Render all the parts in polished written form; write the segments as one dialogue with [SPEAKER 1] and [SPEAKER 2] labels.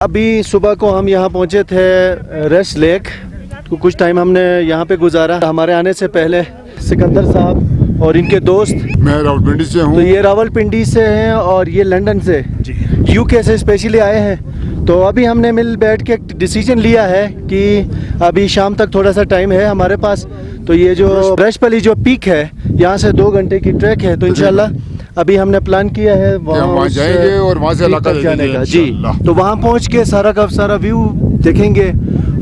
[SPEAKER 1] अभी सुबह को हम यहाँ पहुँचे थे रेस्ट लेक। कुछ टाइम हमने यहाँ पे गुजारा। हमारे आने से पहले सिकंदर साहब और इनके दोस्त,
[SPEAKER 2] मैं रावलपिंडी से हूँ।
[SPEAKER 1] तो ये रावलपिंडी से हैं और ये लंदन से यूके से स्पेशली आए हैं। तो अभी हमने मिल बैठ के डिसीजन लिया है कि अभी शाम तक थोड़ा सा टाइम है हमारे पास। तो ये जो ब्रशपली जो पीक है, यहाँ से 2 घंटे की ट्रैक है। तो इंशाल्लाह अभी हमने प्लान किया है
[SPEAKER 2] वहाँ जाएंगे और वहाँ से इलाका
[SPEAKER 1] जाने का जी। तो वहाँ पहुँच के सारा का सारा व्यू देखेंगे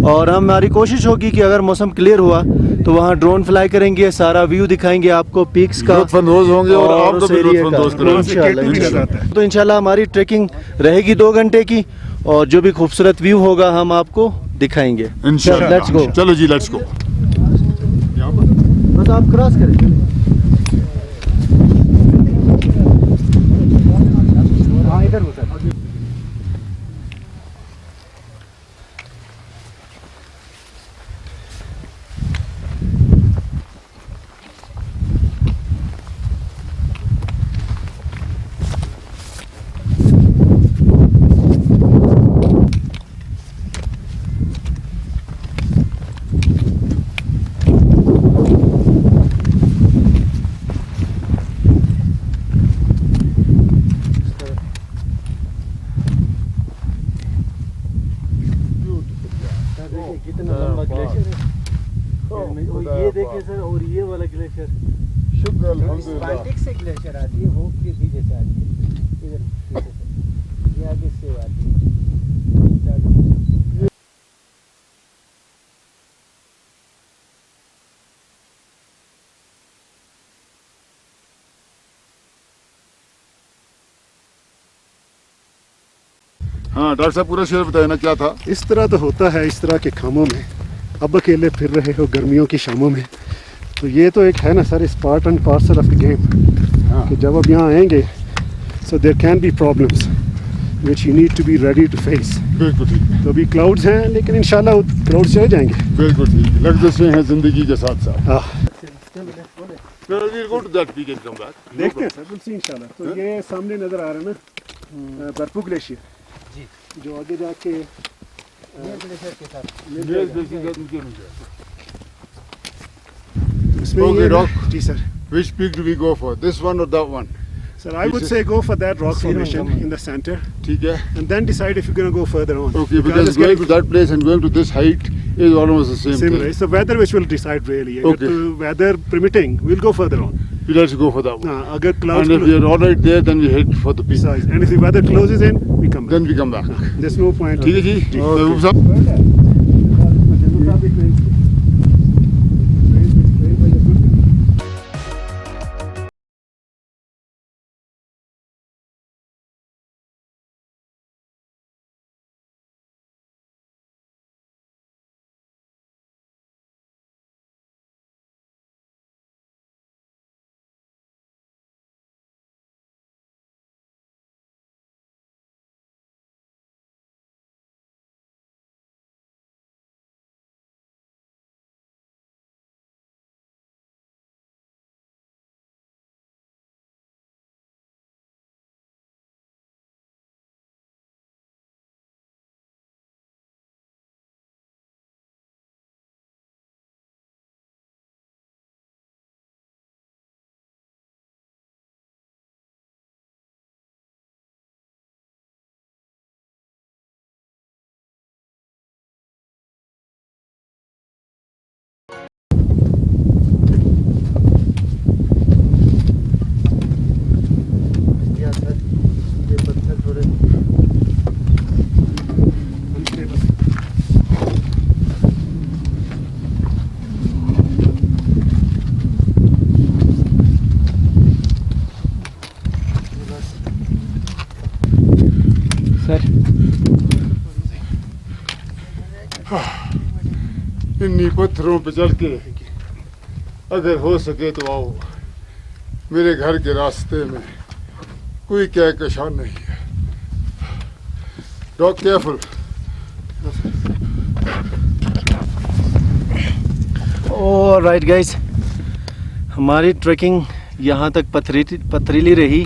[SPEAKER 1] और हमारी कोशिश होगी कि अगर मौसम क्लियर हुआ तो वहाँ ड्रोन फ्लाई करेंगे, सारा व्यू दिखाएंगे आपको पीक्स का।
[SPEAKER 2] लुत्फ़अंदोज़ होंगे और आप तो लुत्फ़अंदोज़
[SPEAKER 1] करेंगे। तो इंशाल्लाह हमारी ट्रैकिंग रहेगी 2 घंटे की और जो भी खूबसूरत व्यू होगा हम आपको दिखाएंगे इंशाल्लाह। Let's go.
[SPEAKER 2] चलो जी, लेट्स गो।
[SPEAKER 1] बस आप क्रॉस करें। इधर हो सर। कितना लंबा ग्लेशियर है। ये देखिए सर, और ये वाला ग्लेशियर
[SPEAKER 2] शुक्र अल्हम्दुलिल्लाह।
[SPEAKER 3] बाल्टिक से ग्लेशियर आती है, वो पीछे से आती है। इधर पीछे से, ये आगे से आती है।
[SPEAKER 2] हाँ डॉक्टर साहब, पूरा शेर बताया ना क्या था।
[SPEAKER 4] इस तरह तो होता है इस तरह के कामों में। अब अकेले फिर रहे हो गर्मियों की शामों में, तो ये तो एक है ना सर, इस part and parcel of the game कि जब अब यहाँ आएंगे so there can be problems which you need to be ready to face.
[SPEAKER 2] बिल्कुल ठीक।
[SPEAKER 4] तो अभी क्लाउड्स हैं लेकिन इंशाल्लाह क्लाउड्स चले जाएंगे।
[SPEAKER 2] बिल्कुल ठीक, लगते से हैं जिंदगी के साथ साथ।
[SPEAKER 4] हाँ, देखते हैं सर, we'll see इंशाल्लाह। तो ये सामने नज़र आ रहा है ना बर्फू ग्लेशियर, जो आगे जाके
[SPEAKER 3] ग्लेशियर के साथ
[SPEAKER 2] Okay, Doc.
[SPEAKER 4] जी sir.
[SPEAKER 2] Which peak do we go for? This one or that one?
[SPEAKER 4] Sir, I would say go for that rock formation in the center,
[SPEAKER 2] ठीक है।
[SPEAKER 4] and then decide if you're going to go further on.
[SPEAKER 2] Okay, because
[SPEAKER 4] it's
[SPEAKER 2] going
[SPEAKER 4] getting
[SPEAKER 2] to that place and going to this height is almost the same
[SPEAKER 4] similar.
[SPEAKER 2] thing.
[SPEAKER 4] It's the weather which will decide really.
[SPEAKER 2] Okay.
[SPEAKER 4] If the weather permitting, we'll go further on.
[SPEAKER 2] Let's go for that one.
[SPEAKER 4] Agar clouds
[SPEAKER 2] And if we are all right there, then we head for the peak.
[SPEAKER 4] size, and if the weather closes in, we come back.
[SPEAKER 2] Then we come back.
[SPEAKER 4] There's no point.
[SPEAKER 2] ठीक है जी। महबूब साहब, इन्हीं पत्थरों पे चल के अगर हो सके तो आओ। मेरे घर के रास्ते में कोई कहकशां नहीं है। Dog careful.
[SPEAKER 1] ऑलराइट गाइस, हमारी ट्रैकिंग यहाँ तक पथरीली रही,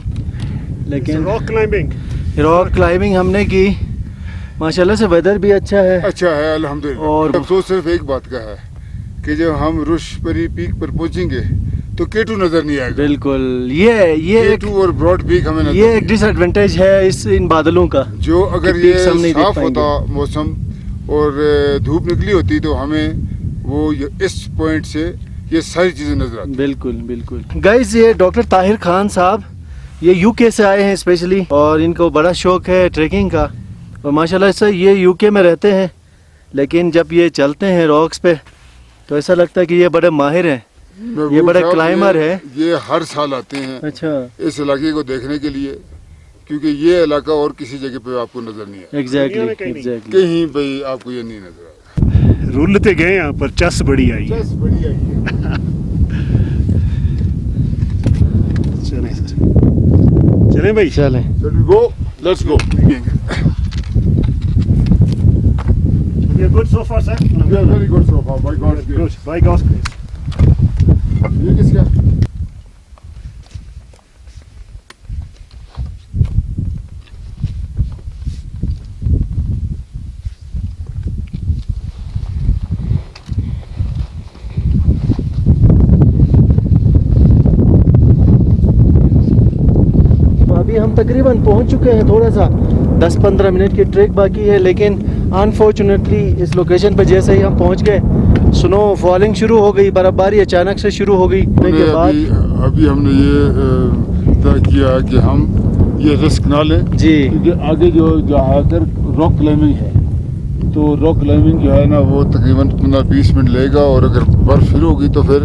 [SPEAKER 1] लेकिन
[SPEAKER 4] रॉक क्लाइंबिंग
[SPEAKER 1] हमने की, माशाल्लाह से वेदर भी अच्छा है।
[SPEAKER 2] अच्छा है अल्हम्दुलिल्लाह।
[SPEAKER 1] और-
[SPEAKER 2] अफसोस सिर्फ एक बात का है कि जब हम रुशपरी पीक पर पहुंचेंगे तो केटू नजर नहीं आएगा।
[SPEAKER 1] बिल्कुल, ये
[SPEAKER 2] केटू और ब्रॉड पीक हमें नजर
[SPEAKER 1] ये
[SPEAKER 2] नहीं
[SPEAKER 1] एक डिसएडवांटेज है इन बादलों का।
[SPEAKER 2] जो अगर
[SPEAKER 1] कि
[SPEAKER 2] ये
[SPEAKER 1] peaks हम नहीं देख
[SPEAKER 2] साफ
[SPEAKER 1] पाएंगे।
[SPEAKER 2] होता मौसम और धूप निकली होती तो हमें वो इस पॉइंट से ये सारी चीजें नजर आती।
[SPEAKER 1] बिल्कुल बिल्कुल। गाइस, ये डॉक्टर ताहिर खान साहब ये यूके से आए हैं स्पेशली, और इनको बड़ा शौक है ट्रैकिंग का। और माशाल्लाह से ये यूके में रहते हैं, लेकिन जब ये चलते हैं रॉक्स पे तो ऐसा लगता है कि ये बड़े माहिर हैं।
[SPEAKER 2] महबूब
[SPEAKER 1] ये बड़े
[SPEAKER 2] साहब,
[SPEAKER 1] क्लाइमर है।
[SPEAKER 2] ये हर साल आते हैं
[SPEAKER 1] अच्छा,
[SPEAKER 2] इस इलाके को देखने के लिए, क्योंकि ये इलाका और किसी जगह पे आपको नजर नहीं आएगा।
[SPEAKER 1] एग्जैक्टली
[SPEAKER 4] में कहीं नहीं।
[SPEAKER 1] एग्जैक्टली।
[SPEAKER 2] कहीं भाई आपको ये नहीं नजर आएगा।
[SPEAKER 4] रुलते गए यहाँ पर, चस बड़ी आई है।
[SPEAKER 2] बस बढ़िया ही है।
[SPEAKER 4] चलें सर, चलें भाई।
[SPEAKER 1] चलें।
[SPEAKER 2] Go, let's go.
[SPEAKER 4] We are good so far, sir.
[SPEAKER 2] We are very good so far, by God's
[SPEAKER 4] Good,
[SPEAKER 2] grace.
[SPEAKER 4] by God's grace.
[SPEAKER 2] ये किसका?
[SPEAKER 1] तो अभी हम तकरीबन पहुंच चुके हैं, थोड़ा सा 10-15 मिनट की ट्रैक बाकी है, लेकिन अनफॉर्चुनेटली इस लोकेशन पे जैसे ही हम पहुंच गए स्नो फॉलिंग शुरू हो गई, बर्फबारी अचानक से शुरू हो गई। के बाद
[SPEAKER 2] अभी हमने ये तय किया है कि हम ये रिस्क ना लें,
[SPEAKER 1] जी
[SPEAKER 2] क्योंकि आगे जो जाकर रॉक क्लाइंबिंग है, तो रॉक क्लाइंबिंग जो है ना वो तकरीबन 15-20 मिनट लेगा, और अगर बर्फ शुरू होगी तो फिर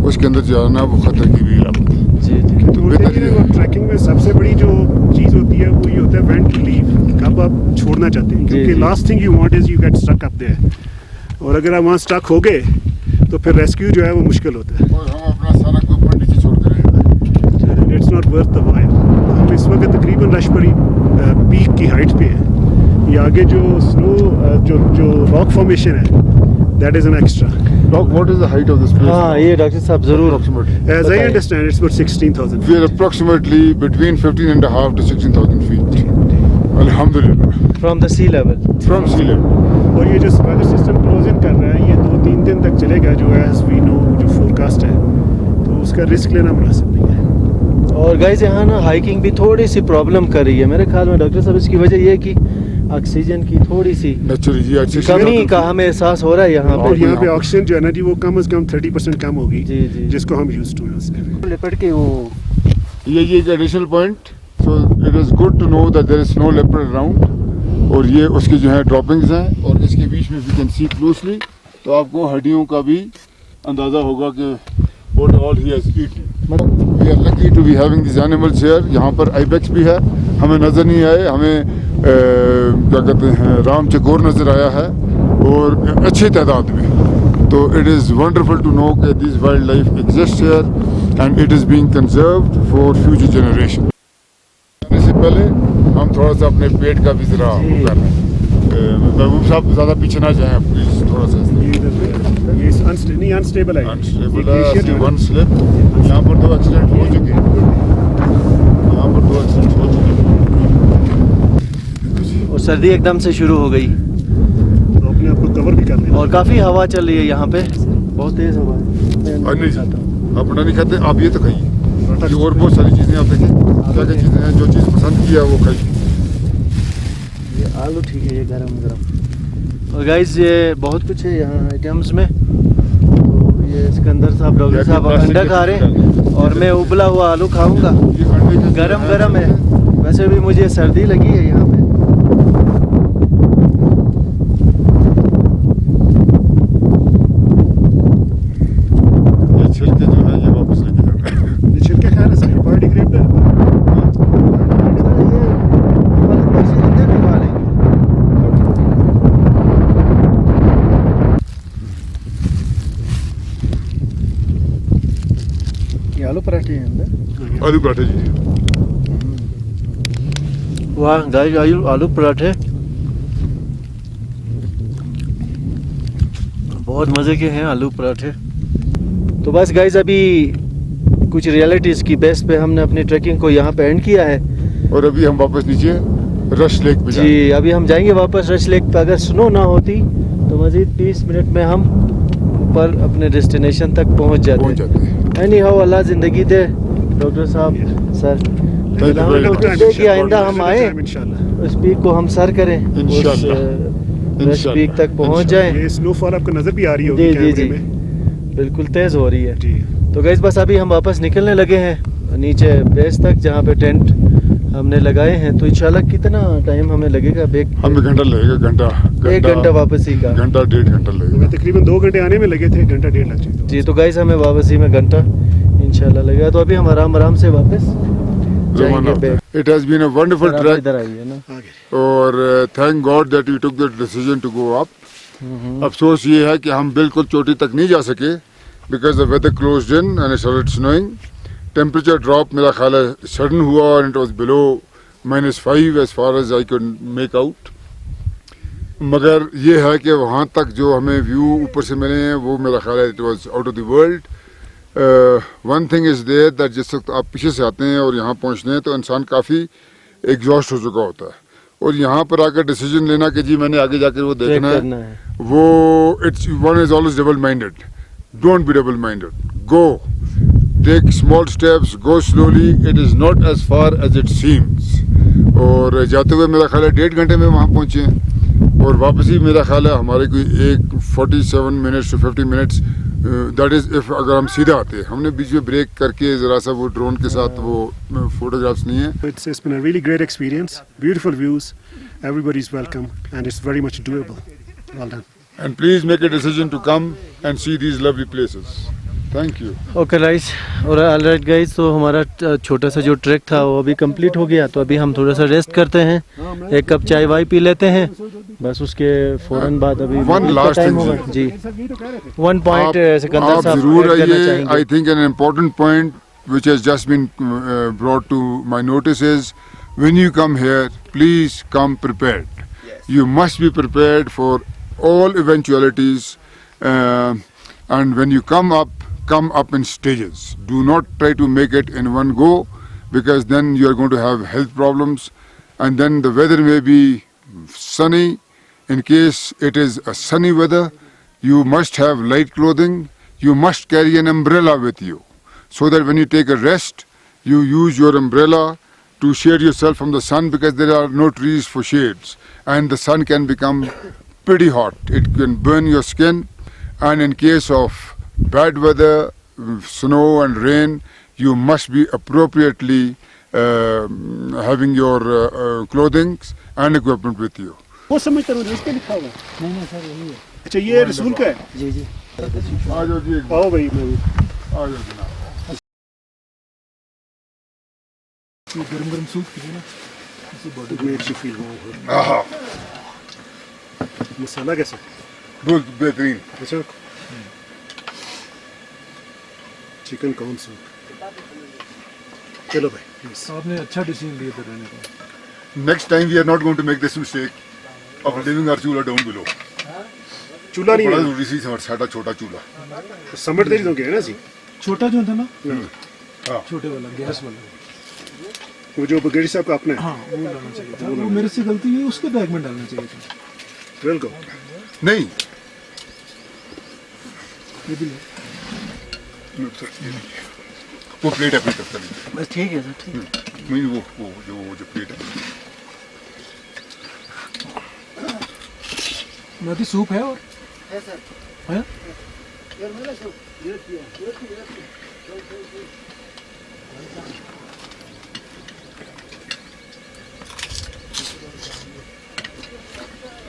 [SPEAKER 2] उसके अंदर जाना वो खतरे की भी इलामत है।
[SPEAKER 1] जी जी।
[SPEAKER 4] तो
[SPEAKER 2] बेहतर ये है।
[SPEAKER 4] ट्रैकिंग में सबसे बड़ी जो चीज़ होती है वो ये होता है वेंट रिलीफ, कब आप छोड़ना चाहते हैं,
[SPEAKER 1] जी,
[SPEAKER 4] क्योंकि
[SPEAKER 1] जी।
[SPEAKER 4] Last thing you want is you get stuck up there, और अगर आप वहाँ स्टक हो गए तो फिर रेस्क्यू जो है वो मुश्किल होता है।
[SPEAKER 2] और हम अपना सारा इक्विपमेंट नीचे छोड़ दे रहे हैं।
[SPEAKER 4] It's not worth the while. हम इस वक्त तकरीबन रशपरी पीक की हाइट पे है। ये आगे जो स्नो जो रॉक फॉर्मेशन है, that is an extra.
[SPEAKER 2] Doc, what is the height of this place?
[SPEAKER 1] हाँ, ये डॉक्टर साहब जरूर
[SPEAKER 2] Approximately.
[SPEAKER 4] As I
[SPEAKER 1] बताइए।
[SPEAKER 4] understand, it's about 16,000
[SPEAKER 2] We are approximately between 15.5 to 16,000 feet. Alhamdulillah.
[SPEAKER 1] From the sea level.
[SPEAKER 2] From sea level.
[SPEAKER 4] और ये जो weather system close in कर रहा है, ये 2-3 दिन तक चलेगा, जो एज वी नो जो फोरकास्ट है, तो उसका रिस्क लेना मुनासिब नहीं है।
[SPEAKER 1] और गाइस, यहाँ ना हाइकिंग भी थोड़ी सी प्रॉब्लम कर रही है मेरे ख्याल में डॉक्टर साहब। इसकी वजह ये है कि ऑक्सीजन की थोड़ी सी
[SPEAKER 2] Naturally, जी अच्छी
[SPEAKER 1] कमी का हमें एहसास हो रहा है यहाँ
[SPEAKER 4] और
[SPEAKER 1] पे।
[SPEAKER 4] यहाँ पे ऑक्सीजन जो है ना जी, वो कम से कम 30% कम होगी,
[SPEAKER 1] जी जी।
[SPEAKER 4] जिसको हम यूज टू हैं उससे।
[SPEAKER 1] लिपट के वो
[SPEAKER 2] ये एक additional point, so it is good to know that there is no leopard around, और ये उसकी जो है ड्रॉपिंग्स हैं, और इसके बीच में वी कैन सी क्लोजली, तो आपको हड्डियों का भी अंदाज़ा होगा कि what all he has eaten. We are lucky to be having this animals here. यहाँ पर आइबेक्स भी है, हमें नज़र नहीं आए, हमें क्या कहते हैं राम चकोर नज़र आया है, और अच्छी तादाद में। तो it is wonderful to know कि this wildlife exist here and it is being conserved for future generation. जाने से पहले हम थोड़ा सा अपने पेट का भी ज़रा वो कर रहे हैं। महबूब साहब ज़्यादा पीछे ना जाएं प्लीज़, थोड़ा सा
[SPEAKER 4] ये अनस्टेबल है।
[SPEAKER 2] अनस्टेबल
[SPEAKER 4] ये
[SPEAKER 2] है,
[SPEAKER 4] glacier जो है
[SPEAKER 2] वन स्लिप। यहाँ पर 2 एक्सीडेंट हो चुके हैं, यहाँ पर 2 एक्सीडेंट हो चुके हैं।
[SPEAKER 1] और सर्दी एकदम से शुरू हो गई,
[SPEAKER 4] तो अपने आप को कवर भी कर लेना।
[SPEAKER 1] और काफ़ी हवा चल रही है यहाँ पे, बहुत तेज़ हवा है।
[SPEAKER 2] और नहीं जी, आप नहीं खाते, आप ये तो खाइए। ये और बहुत सारी चीज़ें आप देखें, क्या क्या चीज़ें हैं, जो चीज़ पसंद की है वो खाइए।
[SPEAKER 1] ये आलू ठीक है, ये गरम गरम। और गाइस, ये बहुत कुछ है यहाँ आइटम्स में। तो ये सिकंदर साहब, डॉक्टर साहब अंडा खा रहे हैं, और मैं उबला हुआ आलू खाऊंगा।
[SPEAKER 2] ये अंडे के
[SPEAKER 1] गरम गरम है। वैसे भी मुझे सर्दी लगी है यहाँ पे।
[SPEAKER 2] ये छिलके जो है ये वापस लेके जाना है।
[SPEAKER 4] ये छिलके खा रहे हैं, बायोडिग्रेडेबल है।
[SPEAKER 1] ये आलू पराठे हैं अंदर।
[SPEAKER 2] आलू पराठे जी।
[SPEAKER 1] वाह गाइस, आलू पराठे बहुत मज़े के हैं, आलू पराठे। तो बस गाइस, अभी कुछ रियलिटीज़ की बेस पे हमने अपनी ट्रैकिंग को यहाँ पे एंड किया है।
[SPEAKER 2] और अभी हम वापस नीचे रश लेक पे जाएंगे।
[SPEAKER 1] जी अभी हम जाएंगे वापस रश लेक पे। अगर स्नो ना होती तो मज़ीद 20 मिनट में हम ऊपर अपने डेस्टिनेशन तक पहुंच
[SPEAKER 2] पहुंच
[SPEAKER 1] जाते।
[SPEAKER 2] जाते हैं।
[SPEAKER 1] एनी हाउ अल्लाह ज़िंदगी दे डॉक्टर साहब sir.
[SPEAKER 2] Thank you very much.
[SPEAKER 1] कि आइंदा हम आए
[SPEAKER 4] इंशाल्लाह।
[SPEAKER 1] उस पीक को हम सर करें, उस
[SPEAKER 2] इंशाल्लाह।
[SPEAKER 1] रश
[SPEAKER 2] इंशाल्लाह।
[SPEAKER 1] पीक तक पहुंच जाएं।
[SPEAKER 4] ये स्नोफॉल आपको नजर भी आ रही होगी
[SPEAKER 1] जी जी
[SPEAKER 4] कैमरे
[SPEAKER 1] जी
[SPEAKER 4] में।
[SPEAKER 1] बिल्कुल तेज़ हो रही है।
[SPEAKER 4] जी
[SPEAKER 1] तो गाइस बस अभी हम वापस निकलने लगे हैं नीचे बेस तक जहाँ पे टेंट हमने लगाए हैं। तो इंशाल्लाह कितना टाइम हमें लगेगा?
[SPEAKER 2] हमें घंटा लगेगा,
[SPEAKER 1] एक घंटा वापसी का।
[SPEAKER 2] घंटा 1.5 घंटा
[SPEAKER 4] हमें
[SPEAKER 2] लगेगा।
[SPEAKER 4] तकरीबन 2 घंटे आने में लगे थे, घंटा 1.5 लग जाए।
[SPEAKER 1] जी तो गाइस हमें वापसी में घंटा इंशाल्लाह लगेगा। तो अभी हम आराम आराम से वापस जाएंगे back.
[SPEAKER 2] It has been a wonderful
[SPEAKER 1] sir, आप
[SPEAKER 2] ट्रैक
[SPEAKER 1] इधर आइए ना।
[SPEAKER 4] आगे
[SPEAKER 2] और thank God that you took the decision to go up. अफसोस ये है कि हम बिल्कुल चोटी तक नहीं जा सके because the weather closed in and it started snowing. Temperature drop मेरा ख्याल है सडन हुआ और it was below -5 as far as I could make out. मगर ये है कि वहाँ तक जो हमें व्यू ऊपर से मिले हैं वो मेरा ख्याल है it was out of the world. One thing is there that जिस वक्त आप पीछे से आते हैं और यहाँ पहुँचते हैं तो इंसान काफ़ी एग्जॉस्ट हो चुका होता है और यहाँ पर आकर डिसीजन लेना कि जी मैंने आगे जाकर वो देखना
[SPEAKER 1] करना
[SPEAKER 2] है,
[SPEAKER 1] है।
[SPEAKER 2] वो it's one is always double minded. Don't be double minded, go take small steps, go slowly, it is not as far as it seems. और जाते हुए मेरा ख्याल है 1.5 घंटे में वहाँ पहुँचे हैं और वापसी मेरा ख्याल है हमारे कोई 47 minutes to 50 minutes. That is if अगर हम सीधा आते हैं। हमने बीच में ब्रेक करके ज़रा सा वो ड्रोन के साथ वो फोटोग्राफ्स नहीं है।
[SPEAKER 4] It's been a really great experience, beautiful views, everybody's welcome and it's very much doable. Well done.
[SPEAKER 2] And please make a decision to come and see these lovely places. Thank you.
[SPEAKER 1] Okay guys और alright guys, तो हमारा छोटा सा जो track था वो अभी complete हो गया। तो अभी हम थोड़ा सा रेस्ट करते हैं, एक कप चाय वाय पी लेते हैं, बस उसके फौरन बाद अभी
[SPEAKER 2] One last
[SPEAKER 1] टाइम
[SPEAKER 2] thing,
[SPEAKER 1] होगा जी। 1 पॉइंट सिकंदर
[SPEAKER 2] आप
[SPEAKER 1] साहब
[SPEAKER 2] जरूर
[SPEAKER 1] ऐड करना
[SPEAKER 2] आइए।
[SPEAKER 1] चाहेंगे।
[SPEAKER 2] I think an important point which has just been brought to my notice is when you come here, please come prepared. You must be prepared for all eventualities, and when you come up in stages. Do not try to make it in one go because then you are going to have health problems, and then the weather may be sunny. In case it is a sunny weather, you must have light clothing. You must carry an umbrella with you so that when you take a rest, you use your umbrella to shade yourself from the sun because there are no trees for shades and the sun can become pretty hot. It can burn your skin, and in case of bad weather, snow and rain, you must be appropriately having your clothing and equipment with you.
[SPEAKER 4] वो समझता हूँ इस पे लिखा हुआ है।
[SPEAKER 3] नहीं sir यही है।
[SPEAKER 4] अच्छा ये रसूल का है।
[SPEAKER 3] जी जी
[SPEAKER 2] आ जाओ जी,
[SPEAKER 4] आओ भाई मैं भी।
[SPEAKER 2] आ जाओ जनाब।
[SPEAKER 4] गरम गरम सूप पीजिए ना, इससे बॉडी में अच्छी फील होगा।
[SPEAKER 2] आहा,
[SPEAKER 4] मसाला कैसा?
[SPEAKER 2] बहुत बेहतरीन।
[SPEAKER 4] अच्छा चिकन कौन सूप। चलो भाई प्लीज।
[SPEAKER 5] आपने अच्छा डिसीजन लिया था रहने का।
[SPEAKER 2] Next time we are not going to make this mistake of leaving our chula down below.
[SPEAKER 4] चूल्हा नहीं
[SPEAKER 2] बड़ा
[SPEAKER 4] है
[SPEAKER 2] जरूरी सी साਡਾ छोटा चूल्हा।
[SPEAKER 4] तो समझ दे दोगे ना जी।
[SPEAKER 5] छोटा जो था ना,
[SPEAKER 2] हाँ।
[SPEAKER 5] छोटे वाला गैस वाला,
[SPEAKER 4] वो जो बगेड़ी साहब का अपना है।
[SPEAKER 5] हाँ वो लाना चाहिए था। वो मेरे से गलती हुई, उसके बैग में डालना चाहिए था।
[SPEAKER 4] वेलकम।
[SPEAKER 2] नहीं,
[SPEAKER 5] ये भी लो।
[SPEAKER 2] वो प्लेट अपनी तरफ कर लीजिए।
[SPEAKER 3] बस ठीक है सर ठीक है।
[SPEAKER 2] नहीं वो जो प्लेट है।
[SPEAKER 5] नाती सूप है और है?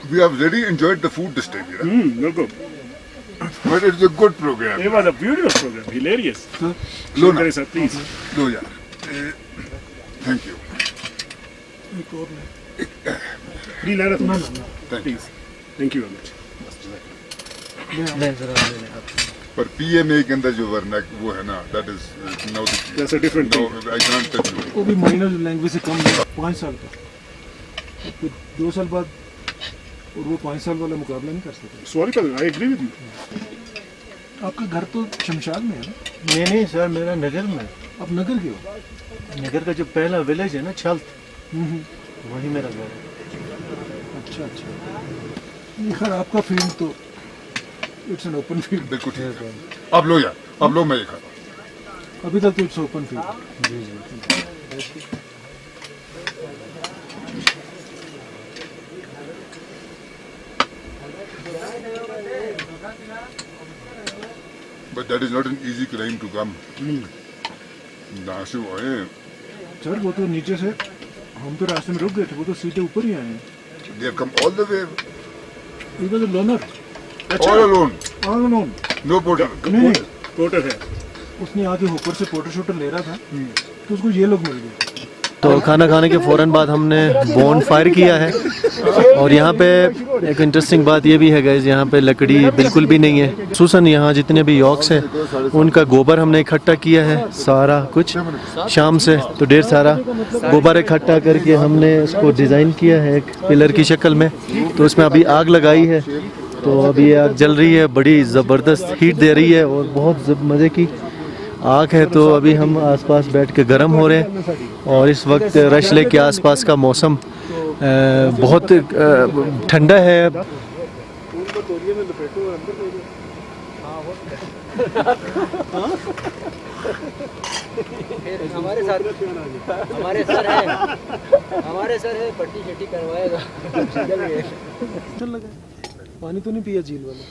[SPEAKER 2] We have really enjoyed the food this time, you know?
[SPEAKER 4] Welcome.
[SPEAKER 2] But it's a good program.
[SPEAKER 4] It was a beautiful program, hilarious.
[SPEAKER 2] लो ना,
[SPEAKER 4] सर प्लीज।
[SPEAKER 2] लो यार। Thank you.
[SPEAKER 5] एक और नहीं।
[SPEAKER 4] नहीं लेना तुम।
[SPEAKER 5] ना ना
[SPEAKER 2] Thank you.
[SPEAKER 4] Please. Thank you very much.
[SPEAKER 3] ले सर आप ले लें आप।
[SPEAKER 2] पर PMA के अंदर जो वर्ना वो है ना, that is now
[SPEAKER 4] That's a different
[SPEAKER 2] no,
[SPEAKER 4] thing.
[SPEAKER 2] I can't tell you.
[SPEAKER 5] वो भी माइनर लैंग्वेज से कम है, 5 साल का। फिर 2 साल बाद और वो 5 साल वाला मुकाबला नहीं कर सकते।
[SPEAKER 4] सॉरी पर आई एग्री विद यू।
[SPEAKER 5] आपका घर तो शमशाद में है ना?
[SPEAKER 1] नहीं सर मेरा नगर में।
[SPEAKER 5] आप नगर के हो?
[SPEAKER 1] नगर का जो पहला विलेज है ना छल्त, वही मेरा घर है।
[SPEAKER 5] अच्छा अच्छा, ये खैर आपका फील्ड तो इट्स एन ओपन फील्ड,
[SPEAKER 2] बिल्कुल ठीक है। अब लो यार, अब लो, मैं ये खाता हूँ।
[SPEAKER 5] अभी तक तो इट्स ओपन फील्ड।
[SPEAKER 1] जी जी।
[SPEAKER 2] But that is not an easy climb to come. यहाँ से वो है,
[SPEAKER 5] सर वो तो नीचे से हम तो रास्ते में रुक गए थे, वो तो सीधे ऊपर ही आए हैं।
[SPEAKER 2] they have come all the way,
[SPEAKER 5] He was a loner,
[SPEAKER 2] all alone,
[SPEAKER 5] all alone।
[SPEAKER 2] no porter.
[SPEAKER 5] नहीं,
[SPEAKER 4] पोर्टर है।
[SPEAKER 5] उसने आगे होकर से फोटो शूटर ले रहा था, तो उसको ये लोग मिल गए।
[SPEAKER 1] तो खाना खाने के फ़ौरन बाद हमने बोन फायर किया है। और यहाँ पे एक इंटरेस्टिंग बात ये भी है गाइस, यहाँ पे लकड़ी बिल्कुल भी नहीं है। खुसूसन यहाँ जितने भी यॉक्स हैं उनका गोबर हमने इकट्ठा किया है सारा कुछ शाम से, तो ढेर सारा गोबर इकट्ठा करके हमने इसको डिज़ाइन किया है एक पिलर की शक्ल में। तो उसमें अभी आग लगाई है, तो अभी ये आग जल रही है, बड़ी ज़बरदस्त हीट दे रही है और बहुत मज़े की आग है। तो अभी हम आसपास बैठ के गर्म हो रहे हैं और इस वक्त रश लेक के आसपास का मौसम बहुत ठंडा है।
[SPEAKER 3] हमारे सर है पट्टी शट्टी करवाएगा।
[SPEAKER 5] पानी तो नहीं पिया झील वाला।